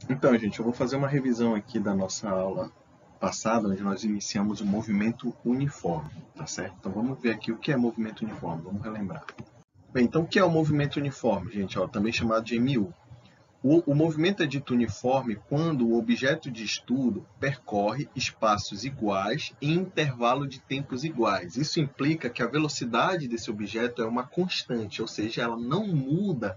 Então, gente, eu vou fazer uma revisão aqui da nossa aula passada, onde nós iniciamos o movimento uniforme, tá certo? Então, vamos ver aqui o que é movimento uniforme, vamos relembrar. Bem, então, o que é o movimento uniforme, gente? Ó, também chamado de MU. O movimento é dito uniforme quando o objeto de estudo percorre espaços iguais em intervalo de tempos iguais. Isso implica que a velocidade desse objeto é uma constante, ou seja, ela não muda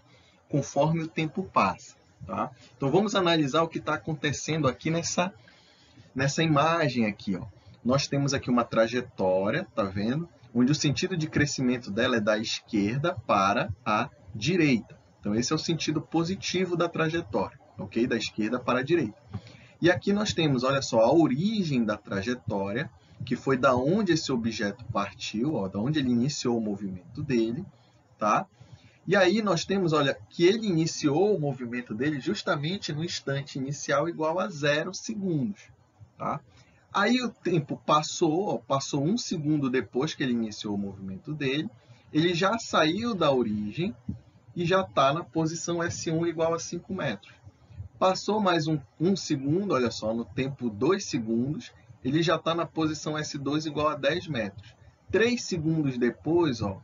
conforme o tempo passa. Tá? Então vamos analisar o que está acontecendo aqui nessa imagem aqui. Ó. Nós temos aqui uma trajetória, tá vendo? Onde o sentido de crescimento dela é da esquerda para a direita. Então esse é o sentido positivo da trajetória, ok? Da esquerda para a direita. E aqui nós temos, olha só, a origem da trajetória, que foi da onde esse objeto partiu, ó, da onde ele iniciou o movimento dele, tá? E aí nós temos, olha, que ele iniciou o movimento dele justamente no instante inicial igual a 0 segundos. Tá? Aí o tempo passou 1 segundo depois que ele iniciou o movimento dele, ele já saiu da origem e já está na posição S1 igual a 5 metros. Passou mais um segundo, olha só, no tempo 2 segundos, ele já está na posição S2 igual a 10 metros. 3 segundos depois, ó,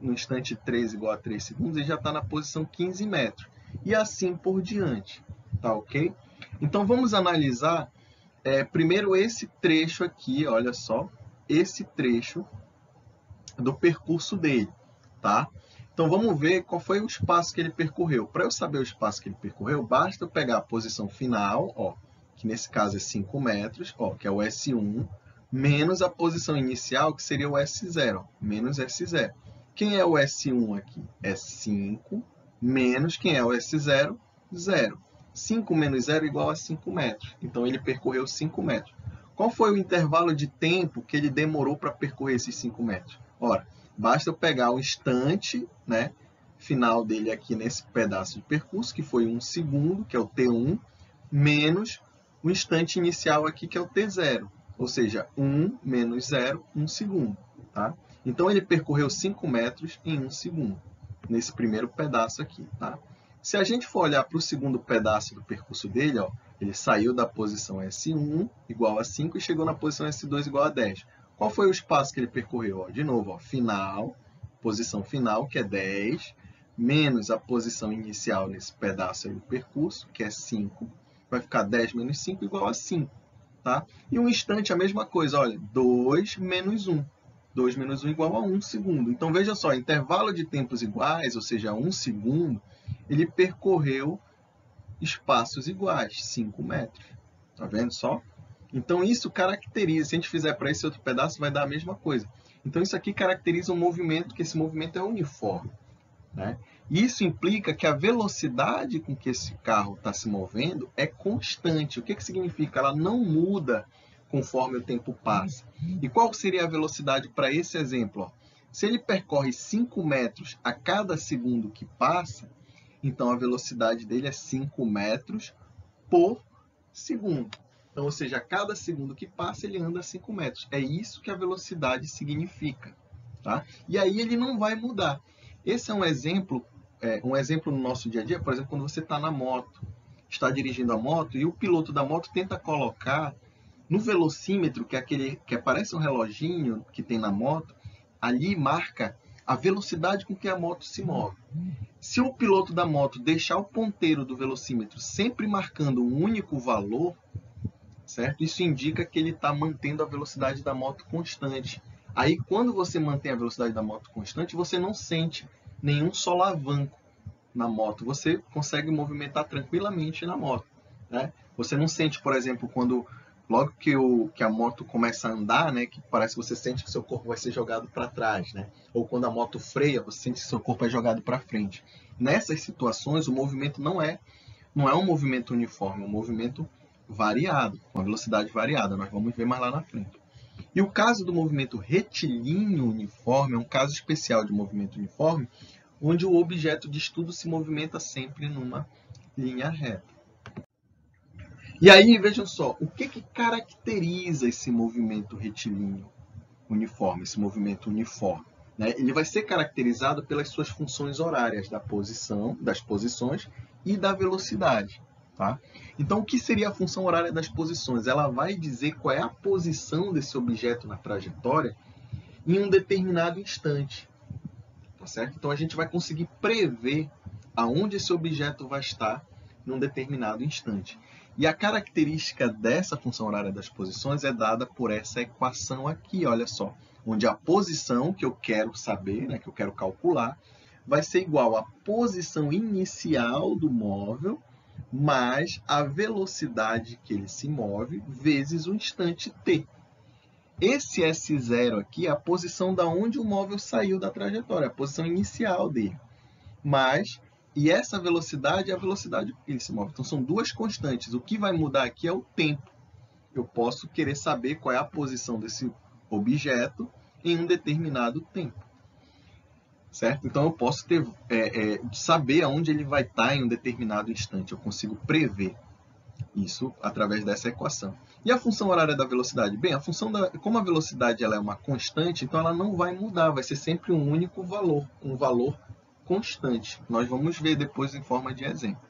no instante 3 igual a 3 segundos, ele já está na posição 15 metros. E assim por diante, tá ok? Então vamos analisar primeiro esse trecho aqui, olha só, esse trecho do percurso dele, tá? Então vamos ver qual foi o espaço que ele percorreu. Para eu saber o espaço que ele percorreu, basta eu pegar a posição final, ó, que nesse caso é 5 metros, ó, que é o S1, menos a posição inicial, que seria o S0, menos S0. Quem é o S1 aqui? É 5, menos quem é o S0? 0. 5 menos 0 é igual a 5 metros. Então, ele percorreu 5 metros. Qual foi o intervalo de tempo que ele demorou para percorrer esses 5 metros? Ora, basta eu pegar o instante, né, final dele aqui nesse pedaço de percurso, que foi 1 segundo, que é o T1, menos o instante inicial aqui, que é o T0. Ou seja, 1 menos 0, 1 segundo. Tá? Então, ele percorreu 5 metros em 1 segundo, nesse primeiro pedaço aqui. Tá? Se a gente for olhar para o segundo pedaço do percurso dele, ó, ele saiu da posição S1 igual a 5 e chegou na posição S2 igual a 10. Qual foi o espaço que ele percorreu? Ó, de novo, ó, final, posição final, que é 10, menos a posição inicial nesse pedaço aí do percurso, que é 5. Vai ficar 10 menos 5 igual a 5. Tá? E um instante a mesma coisa, olha, 2 menos 1. 2 menos 1 igual a 1 segundo. Então, veja só, intervalo de tempos iguais, ou seja, 1 segundo, ele percorreu espaços iguais, 5 metros. Tá vendo só? Então, isso caracteriza, se a gente fizer para esse outro pedaço, vai dar a mesma coisa. Então, isso aqui caracteriza um movimento, que esse movimento é uniforme. Né? Isso implica que a velocidade com que esse carro está se movendo é constante. O que significa? Ela não muda conforme o tempo passa. E qual seria a velocidade para esse exemplo? Ó? Se ele percorre 5 metros a cada segundo que passa, então a velocidade dele é 5 metros por segundo. Então, ou seja, a cada segundo que passa, ele anda 5 metros. É isso que a velocidade significa. Tá? E aí ele não vai mudar. Esse é um exemplo no nosso dia a dia, por exemplo, quando você está na moto, está dirigindo a moto e o piloto da moto tenta colocar no velocímetro, que é aquele que parece um reloginho que tem na moto, ali marca a velocidade com que a moto se move. Se o piloto da moto deixar o ponteiro do velocímetro sempre marcando um único valor, certo? Isso indica que ele está mantendo a velocidade da moto constante. Aí, quando você mantém a velocidade da moto constante, você não sente nenhum solavanco na moto. Você consegue movimentar tranquilamente na moto. Né? Você não sente, por exemplo, quando logo que a moto começa a andar, né, que parece que você sente que seu corpo vai ser jogado para trás. Né? Ou quando a moto freia, você sente que seu corpo é jogado para frente. Nessas situações, o movimento não é um movimento uniforme, é um movimento variado, com a velocidade variada. Nós vamos ver mais lá na frente. E o caso do movimento retilíneo uniforme é um caso especial de movimento uniforme, onde o objeto de estudo se movimenta sempre numa linha reta. E aí, vejam só, o que caracteriza esse movimento retilíneo uniforme, esse movimento uniforme? Né? Ele vai ser caracterizado pelas suas funções horárias das posições e da velocidade. Tá? Então, o que seria a função horária das posições? Ela vai dizer qual é a posição desse objeto na trajetória em um determinado instante. Tá certo? Então, a gente vai conseguir prever aonde esse objeto vai estar em um determinado instante. E a característica dessa função horária das posições é dada por essa equação aqui, olha só, onde a posição que eu quero saber, né, que eu quero calcular, vai ser igual à posição inicial do móvel mais a velocidade que ele se move vezes o instante t. Esse S0 aqui é a posição da onde o móvel saiu da trajetória, a posição inicial dele. E essa velocidade é a velocidade que ele se move. Então, são duas constantes. O que vai mudar aqui é o tempo. Eu posso querer saber qual é a posição desse objeto em um determinado tempo. Certo? Então, eu posso saber aonde ele vai estar em um determinado instante. Eu consigo prever isso através dessa equação. E a função horária da velocidade? Bem, como a velocidade ela é uma constante, então ela não vai mudar, vai ser sempre um único valor, um valor constante. Nós vamos ver depois em forma de exemplo.